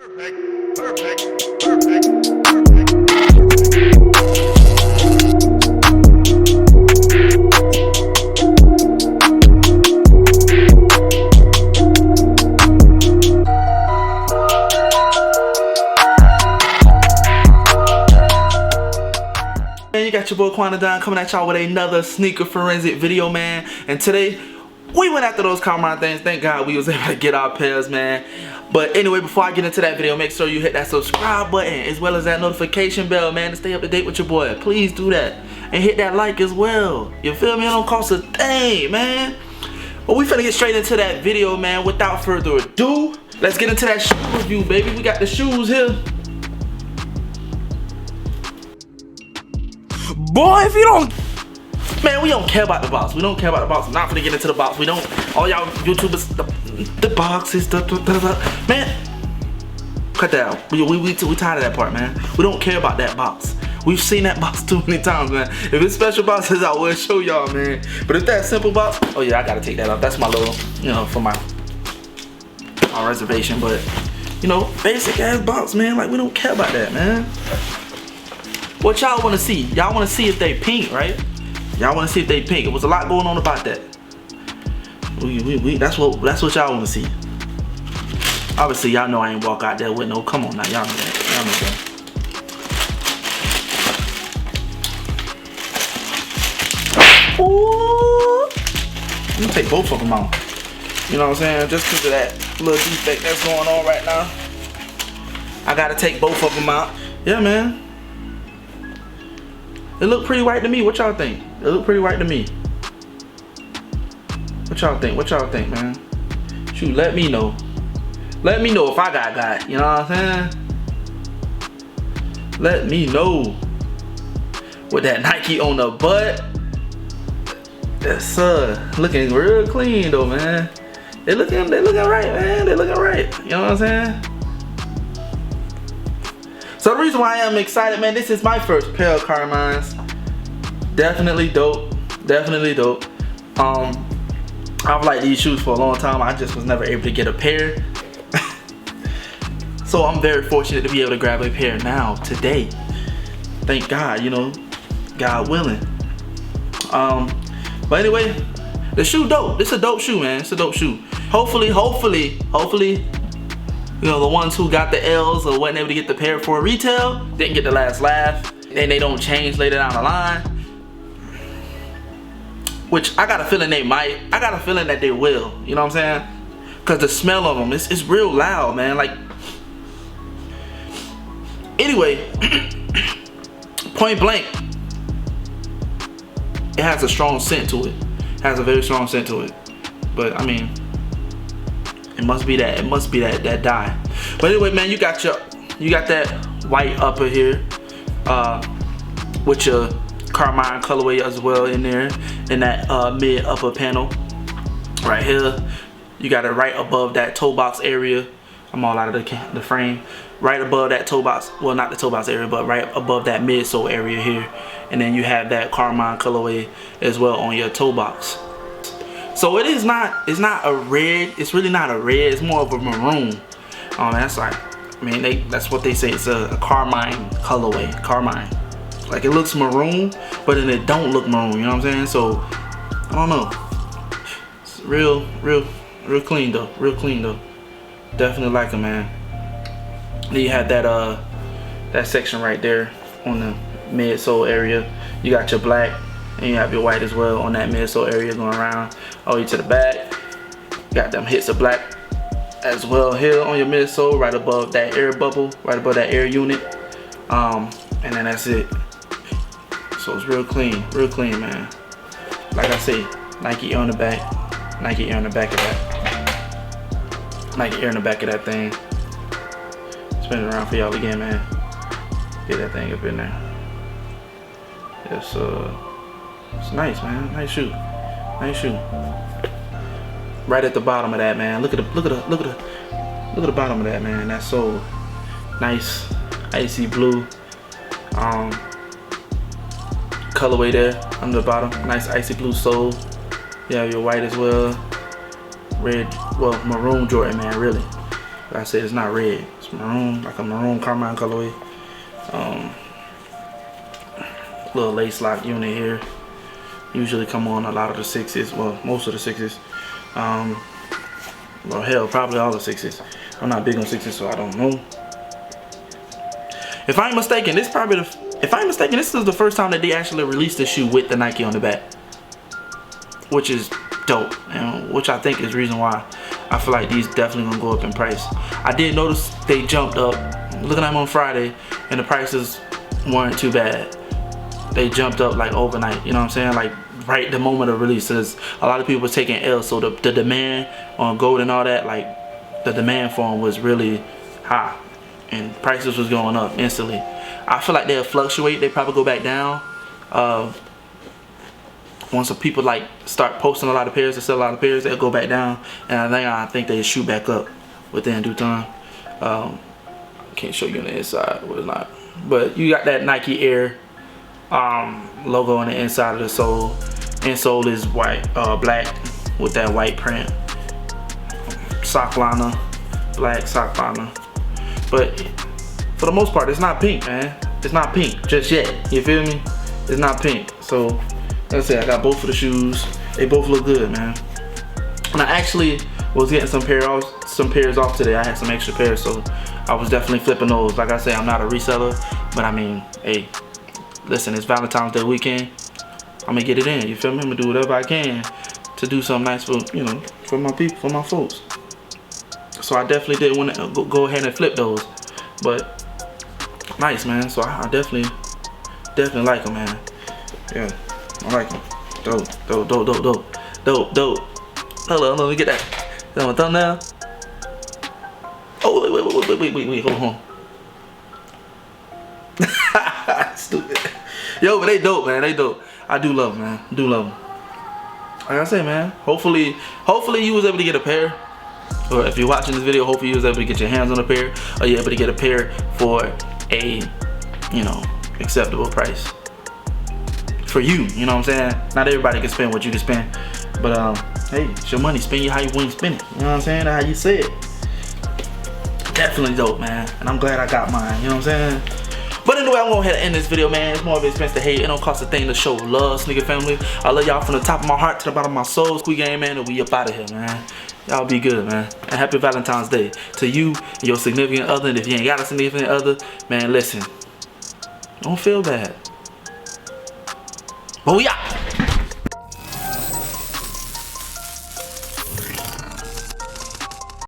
You got your boy Quanadon coming at y'all with another sneaker forensic video, man. And today we went after those Carmine things. Thank God we was able to get our pairs, man. But anyway, before I get into that video, make sure you hit that subscribe button as well as that notification bell, man, to stay up to date with your boy. Please do that. And hit that like as well. You feel me? It don't cost a thing, man. But we finna get straight into that video, man. Without further ado, let's get into that shoe review, baby. We got the shoes here. Boy, if you don't, man, we don't care about the box. We don't care about the box. I'm not gonna get into the box. We don't. All y'all YouTubers, the boxes, man. Cut that out. We tired of that part, man. We don't care about that box. We've seen that box too many times, man. If it's special boxes, I will show y'all, man. But if that simple box, oh yeah, I gotta take that off. That's my little, you know, for my reservation. But you know, basic ass box, man. Like we don't care about that, man. What y'all want to see? Y'all want to see if they pink, right? Y'all want to see if they pink. It was a lot going on about that. That's what y'all want to see. Obviously, y'all know I ain't walk out there with no. Come on now, y'all know that. Y'all know that. Ooh. I'm gonna take both of them out. You know what I'm saying? Just because of that little defect that's going on right now, I gotta take both of them out. Yeah, man. It look pretty white to me. What y'all think? It look pretty white to me. What y'all think? What y'all think, man? Shoot, let me know. Let me know if I got. You know what I'm saying? Let me know. With that Nike on the butt. Yes, sir. Looking real clean though, man. They looking right, man. They looking right. You know what I'm saying? So the reason why I am excited, man, this is my first pair of Carmines. Definitely dope. Definitely dope. I've liked these shoes for a long time. I just was never able to get a pair. So I'm very fortunate to be able to grab a pair now, today. Thank God, you know, God willing. But anyway, the shoe dope. This is a dope shoe, man. It's a dope shoe. Hopefully, you know, the ones who got the L's or wasn't able to get the pair for retail didn't get the last laugh, and they don't change later down the line. Which I got a feeling they might. I got a feeling that they will. You know what I'm saying? Cause the smell of them, it's real loud, man. Like, anyway, point blank, it has a strong scent to it. It has a very strong scent to it. But I mean, it must be that. It must be that dye. But anyway, man, you got that white upper here, with your Carmine colorway as well in there, in that mid upper panel right here. You got it right above that toe box area. I'm all out of the frame. Right above that toe box. Well, not the toe box area, but right above that midsole area here. And then you have that Carmine colorway as well on your toe box. So it's not a red. It's really not a red. It's more of a maroon. That's like, I mean, that's what they say. It's a Carmine colorway. Carmine. Like it looks maroon, but then it don't look maroon. You know what I'm saying? So I don't know. It's real clean though. Real clean though. Definitely like them, man. Then you have that section right there on the midsole area. You got your black. And you have your white as well on that midsole area going around all the way to the back. Got them hits of black as well here on your midsole, right above that air bubble, right above that air unit. And then that's it. So it's real clean, man. Like I say, Nike Air on the back, Nike Air on the back of that, Nike Air on the back of that thing. Spin it around for y'all again, man. Get that thing up in there. Yes, it's nice, man. Nice shoe. Nice shoe. Right at the bottom of that, man. Look at the bottom of that, man. That's so nice, icy blue. Colorway there on the bottom. Nice icy blue sole. You have your white as well. Red, well, maroon Jordan, man. Really. Like I said, it's not red. It's It's maroon, like a maroon Carmine colorway. Little lace lock unit here. Usually come on a lot of the 6s, well, most of the 6s. Well, hell, probably all the 6s. I'm not big on 6s, so I don't know. If I'm mistaken, this is the first time that they actually released the shoe with the Nike on the back, which is dope, and which I think is the reason why I feel like these definitely gonna go up in price. I did notice they jumped up. Looking at them on Friday, and the prices weren't too bad. They jumped up like overnight, you know what I'm saying? Like right the moment of release. Cause a lot of people were taking L, so the demand on gold and all that, like the demand for them was really high, and prices was going up instantly. I feel like they'll fluctuate. They probably go back down once the people like start posting a lot of pairs and sell a lot of pairs. They'll go back down, and I think they shoot back up within due time. Can't show you on the inside, what it's not, but you got that Nike Air logo on the inside of the sole. Insole is white, black with that white print. Sock liner, black sock liner. But for the most part, it's not pink, man. It's not pink just yet. You feel me? It's not pink. So let's say I got both of the shoes. They both look good, man. And I actually was getting some pairs off today. I had some extra pairs, so I was definitely flipping those. Like I say, I'm not a reseller, but I mean, hey, listen, it's Valentine's Day weekend. I'm gonna get it in. You feel me? I'm gonna do whatever I can to do something nice for, you know, for my people, for my folks. So I definitely did want to go ahead and flip those, but nice, man. So I definitely like them, man. Yeah, I like them. Dope. Hold on, let me get that. Is that my thumbnail? Oh, wait, hold on. Stupid. Yo, but they dope, man. They dope. I do love them, man. I do love them. Like I say, man. Hopefully you was able to get a pair. Or if you're watching this video, hopefully you was able to get your hands on a pair. Or you're able to get a pair for a, you know, acceptable price. For you know what I'm saying? Not everybody can spend what you can spend. But hey, it's your money. Spend it how you want to spend it. You know what I'm saying? How you say it. Definitely dope, man. And I'm glad I got mine. You know what I'm saying? But anyway, I'm going to go ahead and end this video, man. It's more of an expense to hate. It don't cost a thing to show love, sneaker family. I love y'all from the top of my heart to the bottom of my soul. Squeak Game, man, and we up out of here, man. Y'all be good, man. And happy Valentine's Day to you and your significant other. And if you ain't got a significant other, man, listen. Don't feel bad. But we out.